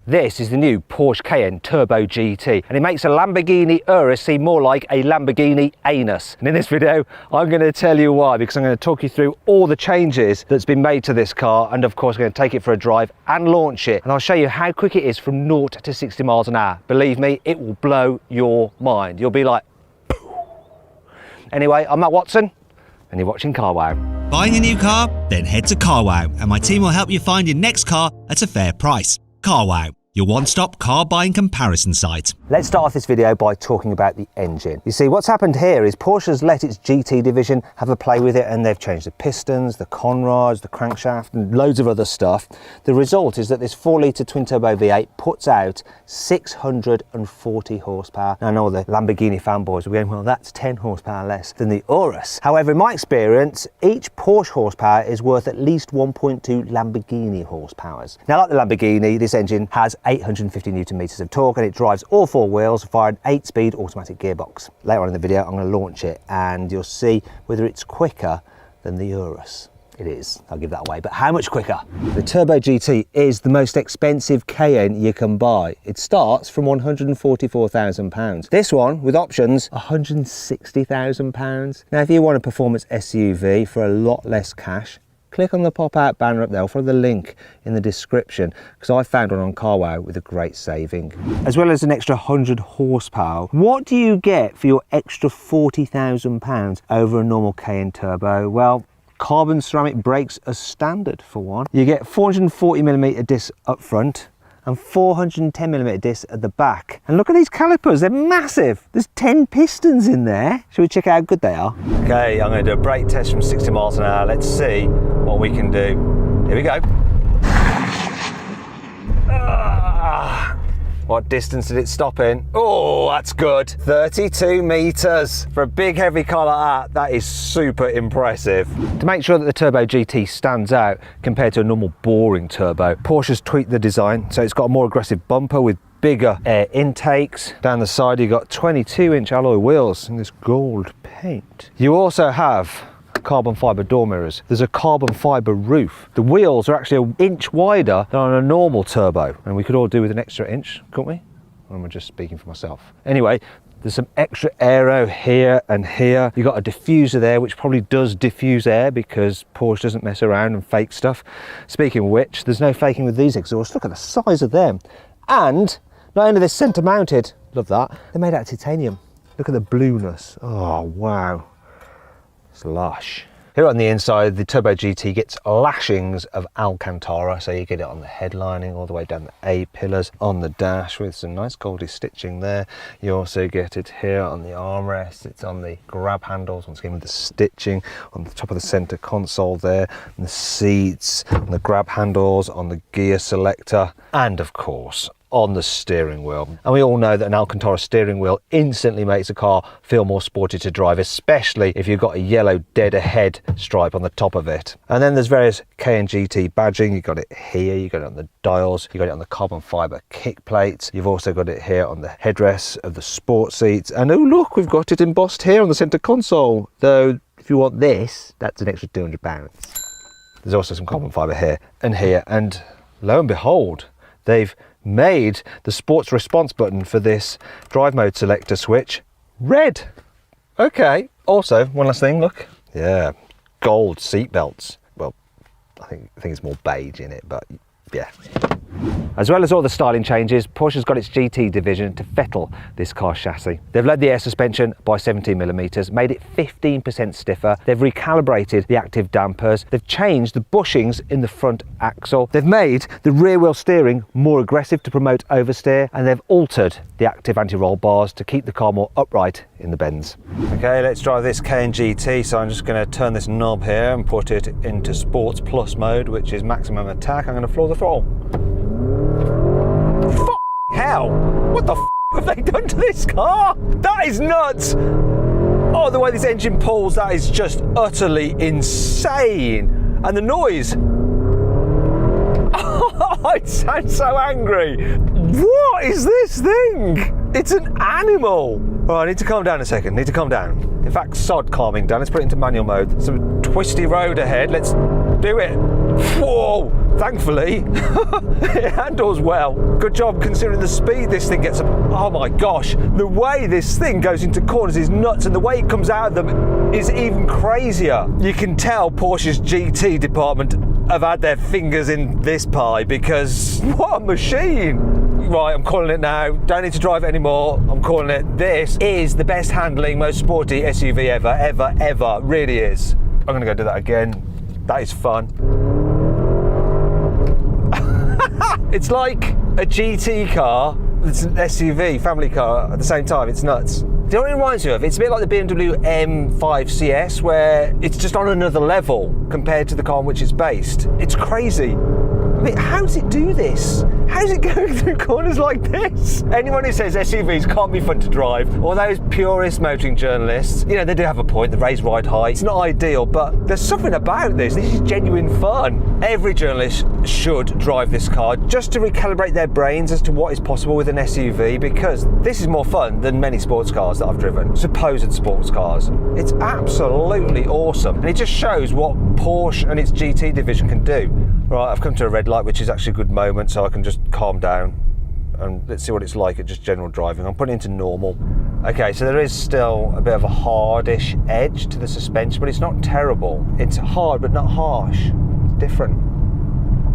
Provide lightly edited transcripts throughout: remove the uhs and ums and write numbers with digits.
This is the new Porsche Cayenne Turbo GT, and it makes a Lamborghini Urus seem more like a Lamborghini anus. And in this video, I'm going to tell you why, because I'm going to talk you through all the changes that's been made to this car, and of course, I'm going to take it for a drive and launch it. And I'll show you how quick it is from 0 to 60 miles an hour. Believe me, it will blow your mind. You'll be like, pooh. Anyway, I'm Matt Watson, and you're watching Car Wow. Buying a new car? Then head to Car Wow, and my team will help you find your next car at a fair price. Car Wow, your one-stop car buying comparison site. Let's start off this video by talking about the engine. You see, what's happened here is Porsche's let its GT division have a play with it, and they've changed the pistons, the conrods, the crankshaft, and loads of other stuff. The result is that this 4-litre twin-turbo V8 puts out 640 horsepower. Now, I know the Lamborghini fanboys are going, well, that's 10 horsepower less than the Urus. However, in my experience, each Porsche horsepower is worth at least 1.2 Lamborghini horsepowers. Now, like the Lamborghini, this engine has 850 Newton meters of torque, and it drives all four wheels via an 8-speed automatic gearbox. Later on in the video, I'm going to launch it and you'll see whether it's quicker than the Urus. It is, I'll give that away, but how much quicker? The Turbo GT is the most expensive Cayenne you can buy. It starts from £144,000. This one, with options, £160,000. Now, if you want a performance SUV for a lot less cash, click on the pop-out banner up there, or follow the link in the description, because I found one on Car Wow with a great saving. As well as an extra 100 horsepower, what do you get for your extra £40,000 over a normal Cayenne Turbo? Well, carbon ceramic brakes as standard for one. You get 440mm discs up front and 410mm discs at the back. And look at these calipers, they're massive. There's 10 pistons in there. Should we check out how good they are? Okay, I'm going to do a brake test from 60 miles an hour. Let's see what we can do. Here we go. What distance did it stop in? Oh, that's good. 32 meters. For a big heavy car like that is super impressive. To make sure that the Turbo GT stands out compared to a normal boring turbo, Porsche's tweaked the design, so it's got a more aggressive bumper with bigger air intakes. Down the side, you've got 22-inch alloy wheels in this gold paint. You also have carbon fibre door mirrors. There's a carbon fibre roof. The wheels are actually an inch wider than on a normal turbo, and we could all do with an extra inch, couldn't we? Or am I just speaking for myself? Anyway, there's some extra aero here and here. You've got a diffuser there, which probably does diffuse air because Porsche doesn't mess around and fake stuff. Speaking of which, there's no faking with these exhausts. Look at the size of them. And not only are they centre mounted, love that, they're made out of titanium. Look at the blueness. Oh, wow. It's lush. Here on the inside, the Turbo GT gets lashings of Alcantara, so you get it on the headlining all the way down the A-pillars, on the dash with some nice goldy stitching there. You also get it here on the armrest, it's on the grab handles, once again with the stitching, on the top of the centre console there, and the seats, on the grab handles, on the gear selector, and of course, on the steering wheel. And we all know that an Alcantara steering wheel instantly makes a car feel more sporty to drive, especially if you've got a yellow dead ahead stripe on the top of it. And then there's various Cayenne GT badging. You've got it here, you've got it on the dials, you've got it on the carbon fibre kick plates, you've also got it here on the headrests of the sport seats, and oh look, we've got it embossed here on the centre console, though if you want this, that's an extra £200. There's also some carbon fibre here, and lo and behold, they've made the sports response button for this drive mode selector switch red. Okay, also one last thing, look, yeah, gold seat belts. Well, I think it's more beige in it, but yeah. As well as all the styling changes, Porsche's got its GT division to fettle this car chassis. They've lowered the air suspension by 17mm, made it 15% stiffer. They've recalibrated the active dampers. They've changed the bushings in the front axle. They've made the rear wheel steering more aggressive to promote oversteer, and they've altered the active anti-roll bars to keep the car more upright in the bends. Okay, let's drive this Cayenne GT. So I'm just going to turn this knob here and put it into Sports Plus mode, which is maximum attack. I'm going to floor the throttle. Hell, what the have they done to this car? That is nuts. Oh, the way this engine pulls, that is just utterly insane. And the noise. Oh, it sounds so angry. What is this thing? It's an animal. Oh, I need to calm down a second, need to calm down. In fact, sod calming down. Let's put it into manual mode. Some twisty road ahead, let's do it. Whoa. Thankfully, it handles well. Good job considering the speed this thing gets up. Oh my gosh, the way this thing goes into corners is nuts, and the way it comes out of them is even crazier. You can tell Porsche's GT department have had their fingers in this pie, because what a machine. Right, I'm calling it now. Don't need to drive it anymore. I'm calling it. This is the best handling, most sporty SUV ever. Really is. I'm gonna go do that again. That is fun. It's like a GT car, it's an SUV, family car at the same time. It's nuts. Do you know what it reminds you of? It's a bit like the BMW M5 CS, where it's just on another level compared to the car on which it's based. It's crazy. I mean, how does it do this? How's it going through corners like this? Anyone who says SUVs can't be fun to drive, or those purist motoring journalists, you know, they do have a point. The raised ride height, it's not ideal, but there's something about this. This is genuine fun. Every journalist should drive this car just to recalibrate their brains as to what is possible with an SUV, because this is more fun than many sports cars that I've driven, supposed sports cars. It's absolutely awesome, and it just shows what Porsche and its GT division can do. Right, I've come to a red light, which is actually a good moment, so I can just calm down and let's see what it's like at just general driving. I'm putting it into normal. Okay, so there is still a bit of a hardish edge to the suspension, but it's not terrible. It's hard, but not harsh. It's different.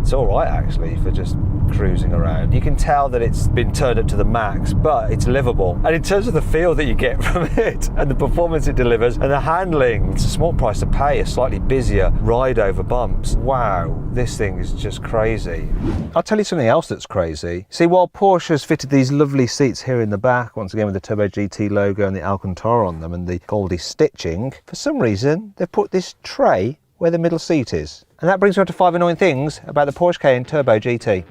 It's all right, actually, for just cruising around. You can tell that it's been turned up to the max, but it's livable. And in terms of the feel that you get from it and the performance it delivers and the handling, it's a small price to pay, a slightly busier ride over bumps. Wow, this thing is just crazy. I'll tell you something else that's crazy. See, while Porsche has fitted these lovely seats here in the back, once again with the Turbo GT logo and the Alcantara on them and the Goldie stitching, for some reason they've put this tray where the middle seat is. And that brings me on to 5 annoying things about the Porsche Cayenne Turbo GT.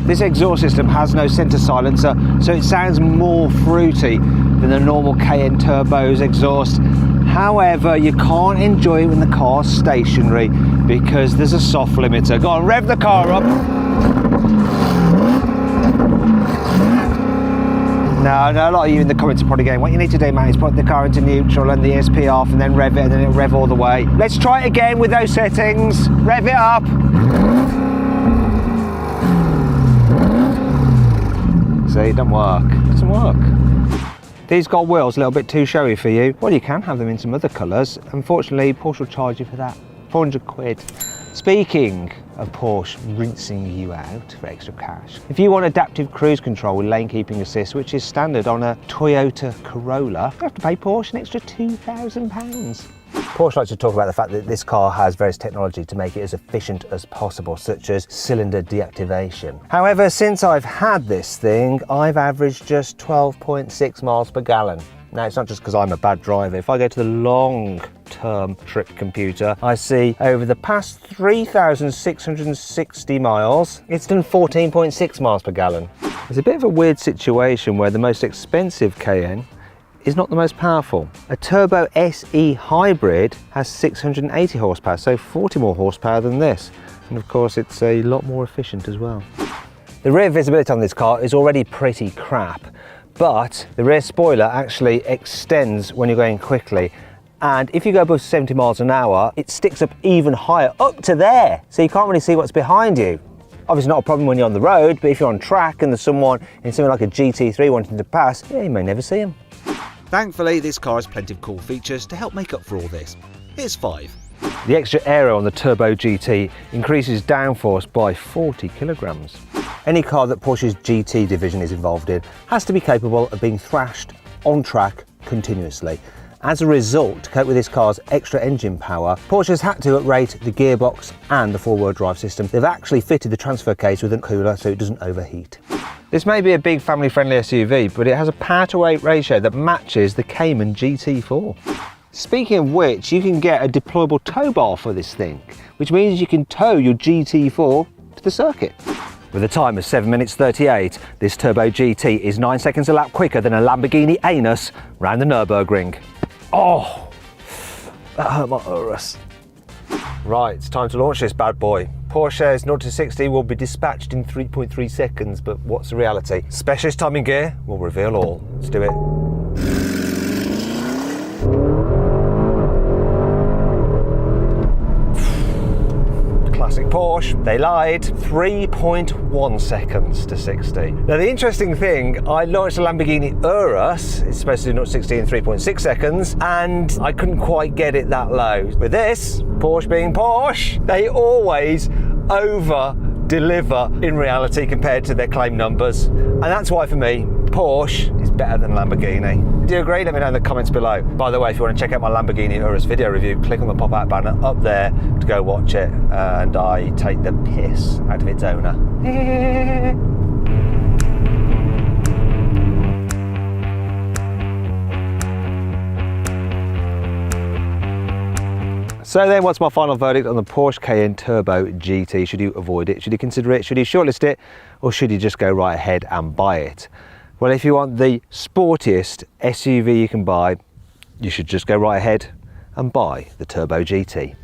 This exhaust system has no centre silencer, so it sounds more fruity than the normal Cayenne Turbo's exhaust. However, you can't enjoy it when the car's stationary because there's a soft limiter. Go on, rev the car up. No, a lot of you in the comments are probably going, what you need to do, mate, is put the car into neutral and the ESP off and then rev it, and then it'll rev all the way. Let's try it again with those settings. Rev it up. See, it doesn't work. It doesn't work. These gold wheels a little bit too showy for you. Well, you can have them in some other colours. Unfortunately, Porsche will charge you for that. 400 quid. Speaking of Porsche rinsing you out for extra cash, if you want adaptive cruise control with lane keeping assist, which is standard on a Toyota Corolla, you have to pay Porsche an extra £2,000. Porsche likes to talk about the fact that this car has various technology to make it as efficient as possible, such as cylinder deactivation. However, since I've had this thing, I've averaged just 12.6 miles per gallon. Now, it's not just because I'm a bad driver. If I go to the long-term trip computer, I see over the past 3,660 miles, it's done 14.6 miles per gallon. It's a bit of a weird situation where the most expensive Cayenne is not the most powerful. A Turbo SE Hybrid has 680 horsepower, so 40 more horsepower than this. And of course, it's a lot more efficient as well. The rear visibility on this car is already pretty crap, but the rear spoiler actually extends when you're going quickly. And if you go above 70 miles an hour, it sticks up even higher, up to there. So you can't really see what's behind you. Obviously not a problem when you're on the road, but if you're on track and there's someone in something like a GT3 wanting to pass, yeah, you may never see him. Thankfully, this car has plenty of cool features to help make up for all this. Here's 5. The extra aero on the Turbo GT increases downforce by 40 kilograms. Any car that Porsche's GT division is involved in has to be capable of being thrashed on track continuously. As a result, to cope with this car's extra engine power, Porsche has had to uprate the gearbox and the four-wheel drive system. They've actually fitted the transfer case with a cooler so it doesn't overheat. This may be a big family-friendly SUV, but it has a power-to-weight ratio that matches the Cayman GT4. Speaking of which, you can get a deployable tow bar for this thing, which means you can tow your GT4 to the circuit. With a time of 7 minutes 38, this Turbo GT is 9 seconds a lap quicker than a Lamborghini Anus round the Nuerburgring. Oh, that hurt my Urus. Right, it's time to launch this bad boy. Porsche's 0 to 60 will be dispatched in 3.3 seconds, but what's the reality? Specialist timing gear will reveal all. Let's do it. Classic Porsche, they lied. 3.1 seconds to 60. Now the interesting thing, I launched a Lamborghini Urus, it's supposed to do 0 to 60 in 3.6 seconds, and I couldn't quite get it that low. With this, Porsche being Porsche, they always over deliver in reality compared to their claim numbers. And that's why for me, Porsche is better than Lamborghini. Do you agree? Let me know in the comments below. By the way, if you want to check out my Lamborghini Urus video review, click on the pop-out banner up there to go watch it. And I take the piss out of its owner. So then, what's my final verdict on the Porsche Cayenne Turbo GT? Should you avoid it? Should you consider it? Should you shortlist it? Or should you just go right ahead and buy it? Well, if you want the sportiest SUV you can buy, you should just go right ahead and buy the Turbo GT.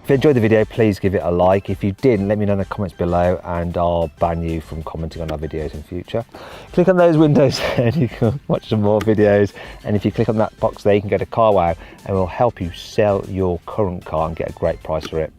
If you enjoyed the video, please give it a like. If you didn't, let me know in the comments below and I'll ban you from commenting on our videos in future. Click on those windows and you can watch some more videos. And if you click on that box there, you can go to CarWow and we'll help you sell your current car and get a great price for it.